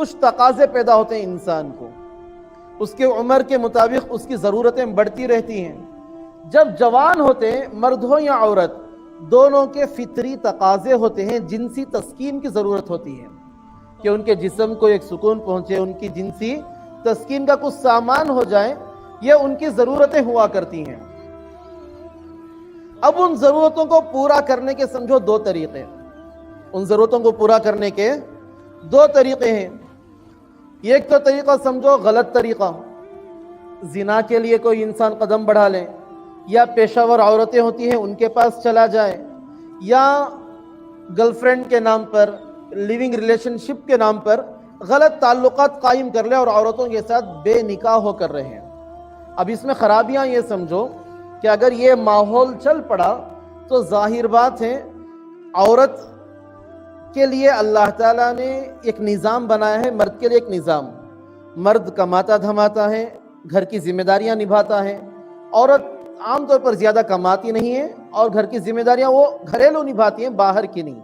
کچھ تقاضے پیدا ہوتے ہیں انسان کو، اس کے عمر کے مطابق اس کی ضرورتیں بڑھتی رہتی ہیں۔ جب جوان ہوتے ہیں، مرد ہو یا عورت، دونوں کے فطری تقاضے ہوتے ہیں، جنسی تسکین کی ضرورت ہوتی ہے کہ ان کے جسم کو ایک سکون پہنچے، ان کی جنسی تسکین کا کچھ سامان ہو جائے، یہ ان کی ضرورتیں ہوا کرتی ہیں۔ اب ان ضرورتوں کو پورا کرنے کے سمجھو دو طریقے، ان ضرورتوں کو پورا کرنے کے دو طریقے ہیں۔ ایک تو طریقہ سمجھو غلط طریقہ، زنا کے لیے کوئی انسان قدم بڑھا لے، یا پیشہ ور عورتیں ہوتی ہیں ان کے پاس چلا جائے، یا گرل فرینڈ کے نام پر، لیونگ ریلیشن شپ کے نام پر غلط تعلقات قائم کر لے اور عورتوں کے ساتھ بے نکاح ہو کر رہے ہیں۔ اب اس میں خرابیاں یہ سمجھو کہ اگر یہ ماحول چل پڑا تو ظاہر بات ہے عورت کے لیے اللہ تعالیٰ نے ایک نظام بنایا ہے، مرد کے لیے ایک نظام۔ مرد کماتا دھماتا ہے، گھر کی ذمہ داریاں نبھاتا ہے، عورت عام طور پر زیادہ کماتی نہیں ہے اور گھر کی ذمہ داریاں وہ گھریلو نبھاتی ہیں، باہر کی نہیں۔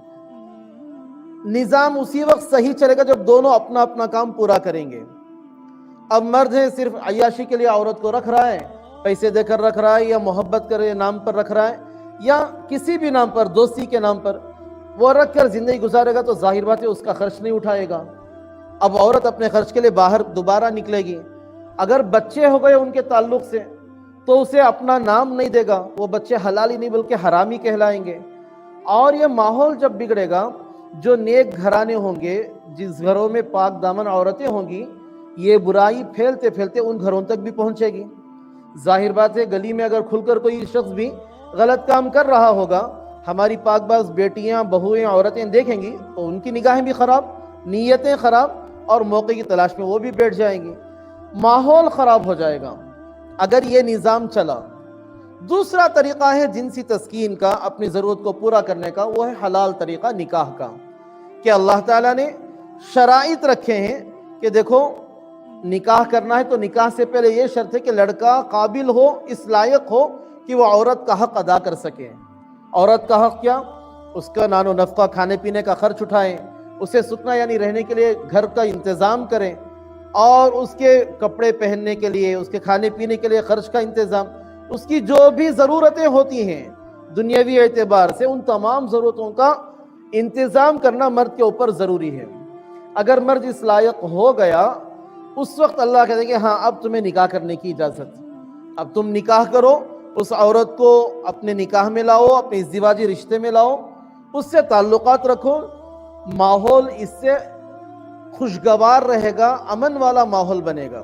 نظام اسی وقت صحیح چلے گا جب دونوں اپنا اپنا کام پورا کریں گے۔ اب مرد ہے صرف عیاشی کے لیے عورت کو رکھ رہا ہے، پیسے دے کر رکھ رہا ہے، یا محبت کے نام پر رکھ رہا ہے، یا کسی بھی نام پر، دوستی کے نام پر وہ رکھ کر زندگی گزارے گا تو ظاہر بات ہے اس کا خرچ نہیں اٹھائے گا۔ اب عورت اپنے خرچ کے لیے باہر دوبارہ نکلے گی، اگر بچے ہو گئے ان کے تعلق سے تو اسے اپنا نام نہیں دے گا، وہ بچے حلالی نہیں بلکہ حرامی کہلائیں گے۔ اور یہ ماحول جب بگڑے گا، جو نیک گھرانے ہوں گے، جس گھروں میں پاک دامن عورتیں ہوں گی، یہ برائی پھیلتے پھیلتے ان گھروں تک بھی پہنچے گی۔ ظاہر بات ہے گلی میں اگر کھل کر کوئی شخص بھی غلط کام کر رہا ہوگا، ہماری پاک باز بیٹیاں، بہویں، عورتیں دیکھیں گی تو ان کی نگاہیں بھی خراب، نیتیں خراب، اور موقع کی تلاش میں وہ بھی بیٹھ جائیں گی، ماحول خراب ہو جائے گا اگر یہ نظام چلا۔ دوسرا طریقہ ہے جنسی تسکین کا، اپنی ضرورت کو پورا کرنے کا، وہ ہے حلال طریقہ نکاح کا، کہ اللہ تعالیٰ نے شرائط رکھے ہیں کہ دیکھو نکاح کرنا ہے تو نکاح سے پہلے یہ شرط ہے کہ لڑکا قابل ہو، اس لائق ہو کہ وہ عورت کا حق ادا کر سکے۔ عورت کا حق کیا؟ اس کا نان و نفقہ، کھانے پینے کا خرچ اٹھائیں، اسے سکنا یعنی رہنے کے لیے گھر کا انتظام کریں، اور اس کے کپڑے پہننے کے لیے، اس کے کھانے پینے کے لیے خرچ کا انتظام، اس کی جو بھی ضرورتیں ہوتی ہیں دنیاوی اعتبار سے، ان تمام ضرورتوں کا انتظام کرنا مرد کے اوپر ضروری ہے۔ اگر مرد اس لائق ہو گیا، اس وقت اللہ کہتے ہیں کہ ہاں اب تمہیں نکاح کرنے کی اجازت، اب تم نکاح کرو، اس عورت کو اپنے نکاح میں لاؤ، اپنے ازدواجی رشتے میں لاؤ، اس سے تعلقات رکھو، ماحول اس سے خوشگوار رہے گا، امن والا ماحول بنے گا۔